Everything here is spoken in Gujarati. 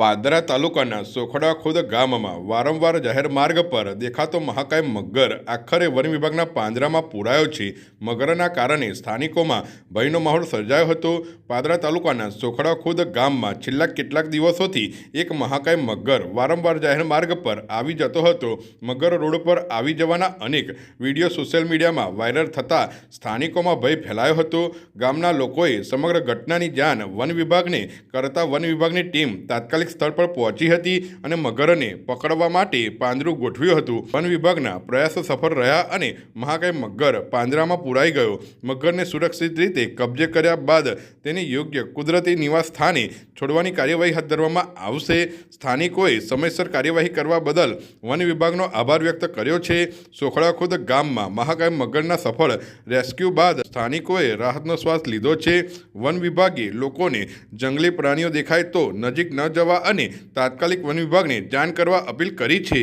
પાદરા તાલુકાના સોખડા ખુદ ગામમાં વારંવાર જાહેર માર્ગ પર દેખાતો મહાકાય મગર આખરે વન વિભાગના પાંજરામાં પૂરાયો છે। મગરના કારણે સ્થાનિકોમાં ભયનો માહોલ સર્જાયો હતો। પાદરા તાલુકાના સોખડા ખુદ ગામમાં છેલ્લા કેટલાક દિવસોથી એક મહાકાય મગર વારંવાર જાહેર માર્ગ પર આવી જતો હતો। મગર રોડ પર આવી જવાના અનેક વિડીયો સોશિયલ મીડિયામાં વાયરલ થતાં સ્થાનિકોમાં ભય ફેલાયો હતો। ગામના લોકોએ સમગ્ર ઘટનાની જાણ વન વિભાગને કરતા વન વિભાગની ટીમ તાત્કાલિક સ્થળ પર પહોંચી હતી અને મગરને પકડવા માટે પાંજરું ગોઠવ્યું હતું। વન વિભાગના પ્રયાસો સફળ રહ્યા અને મહાકાય મગર પાંજરામાં પૂરાઈ ગયો। મગરને સુરક્ષિત રીતે કબજે કર્યા બાદ તેને યોગ્ય કુદરતી નિવાસ સ્થાને છોડવાની કાર્યવાહી હાથ ધરવામાં આવશે। સ્થાનિકોએ સમયસર કાર્યવાહી કરવા બદલ વન વિભાગનો આભાર વ્યક્ત કર્યો છે। સોખડા ખુદ ગામમાં મહાકાય મગરના સફળ રેસ્ક્યુ બાદ સ્થાનિકોએ રાહતનો શ્વાસ લીધો છે। વન વિભાગે લોકોને જંગલી પ્રાણીઓ દેખાય તો નજીક ન જવા અને તાત્કાલિક વન વિભાગને જાણ કરવા અપીલ કરી છે।